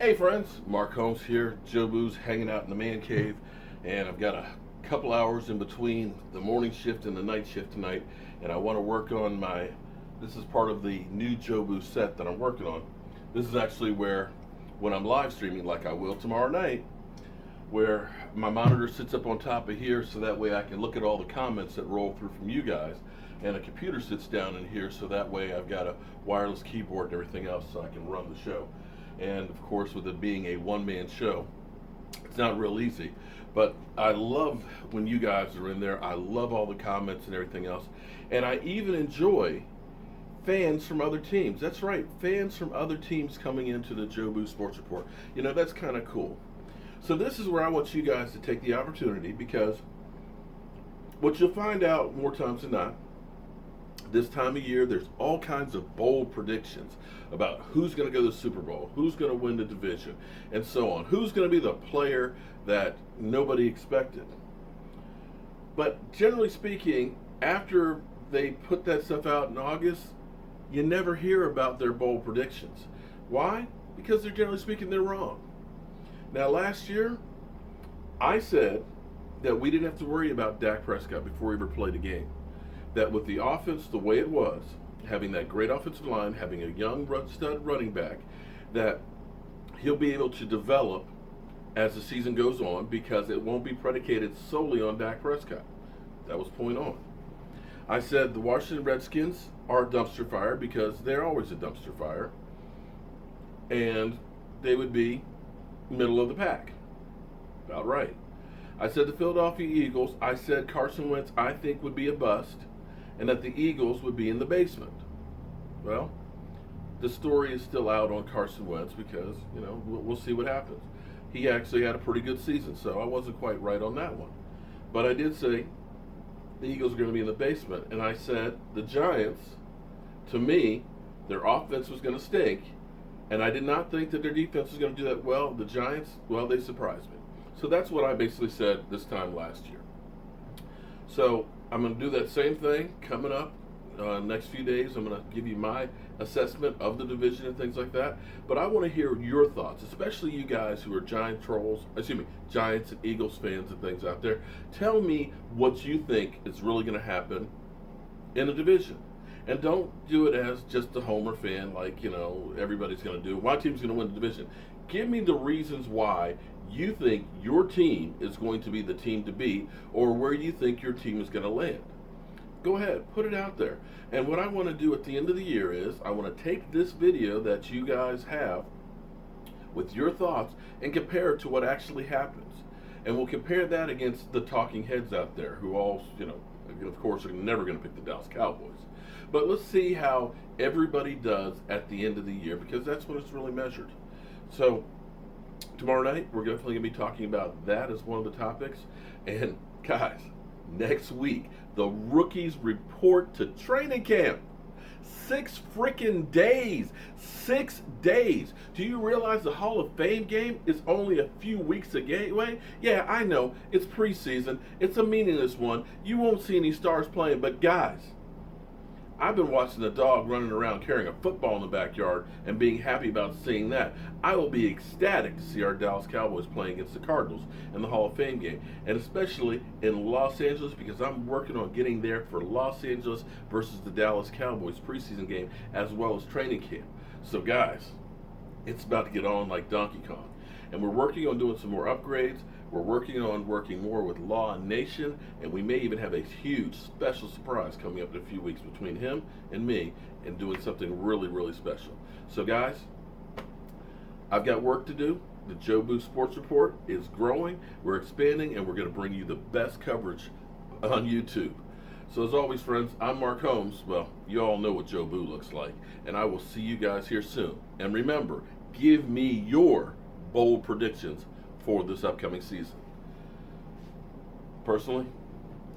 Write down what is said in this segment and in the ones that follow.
Hey friends, Mark Holmes here. Jobu's hanging out in the man cave, and I've got a couple hours in between the morning shift and the night shift tonight, and I want to work on this is part of the new Jobu set that I'm working on. This is actually where, when I'm live streaming like I will tomorrow night, where my monitor sits up on top of here so that way I can look at all the comments that roll through from you guys, and a computer sits down in here so that way I've got a wireless keyboard and everything else so I can run the show. And of course, with it being a one-man show, it's not real easy. But I love when you guys are in there. I love all the comments and everything else. And I even enjoy fans from other teams. That's right, fans from other teams coming into the Jobu Sports Report. You know, that's kind of cool. So this is where I want you guys to take the opportunity, because what you'll find out more times than not, this time of year, there's all kinds of bold predictions about who's going to go to the Super Bowl, who's going to win the division, and so on. Who's going to be the player that nobody expected. But generally speaking, after they put that stuff out in August, you never hear about their bold predictions. Why? Because they're generally speaking, they're wrong. Now, last year, I said that we didn't have to worry about Dak Presscott before he ever played a game. That with the offense the way it was, having that great offensive line, having a young stud running back, that he'll be able to develop as the season goes on, because it won't be predicated solely on Dak Prescott. That was point on. I said the Washington Redskins are a dumpster fire because they're always a dumpster fire, and they would be middle of the pack. About right. I said the Philadelphia Eagles, I said Carson Wentz I think would be a bust, and that the Eagles would be in the basement. Well, the story is still out on Carson Wentz because, you know, we'll see what happens. He actually had a pretty good season, so I wasn't quite right on that one. But I did say the Eagles are going to be in the basement, and I said the Giants, to me, their offense was going to stink, and I did not think that their defense was going to do that well. The Giants, well, they surprised me. So that's what I basically said this time last year. So I'm going to do that same thing coming up next few days. I'm going to give you my assessment of the division and things like that. But I want to hear your thoughts, especially you guys who are Giants and Eagles fans and things out there. Tell me what you think is really going to happen in the division. And don't do it as just a homer fan like, you know, everybody's going to do. My team's going to win the division. Give me the reasons why you think your team is going to be the team to beat, or where you think your team is going to land. Go ahead, put it out there. And what I want to do at the end of the year is I want to take this video that you guys have with your thoughts and compare it to what actually happens. And we'll compare that against the talking heads out there who all, you know, of course, are never going to pick the Dallas Cowboys. But let's see how everybody does at the end of the year, because that's when it's really measured. So tomorrow night, we're definitely going to be talking about that as one of the topics. And guys, next week, the rookies report to training camp. 6 freaking days. 6 days. Do you realize the Hall of Fame game is only a few weeks away? Yeah, I know. It's preseason. It's a meaningless one. You won't see any stars playing. But guys, I've been watching a dog running around carrying a football in the backyard and being happy about seeing that. I will be ecstatic to see our Dallas Cowboys playing against the Cardinals in the Hall of Fame game, and especially in Los Angeles, because I'm working on getting there for Los Angeles versus the Dallas Cowboys preseason game, as well as training camp. So guys, it's about to get on like Donkey Kong. And we're working on doing some more upgrades. We're working on working more with Law and Nation, and we may even have a huge special surprise coming up in a few weeks between him and me, and doing something really, really special. So guys, I've got work to do. The Jobu Sports Report is growing, we're expanding, and we're going to bring you the best coverage on YouTube. So as always, friends, I'm Mark Holmes. Well, you all know what Jobu looks like, and I will see you guys here soon. And remember, give me your bold predictions for this upcoming season. Personally,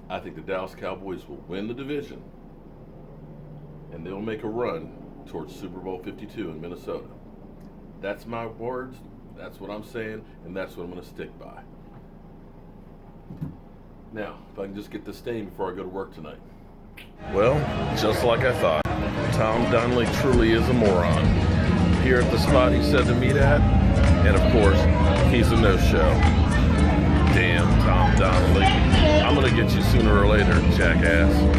I think the Dallas Cowboys will win the division, and they'll make a run towards Super Bowl 52 in Minnesota. That's my words, that's what I'm saying, and that's what I'm going to stick by. Now, if I can just get this stain before I go to work tonight. Well, just like I thought, Tom Donnelly truly is a moron. Here at the spot he said to meet at, And of course, he's a no-show. Damn Tom Donnelly. I'm gonna get you sooner or later, jackass.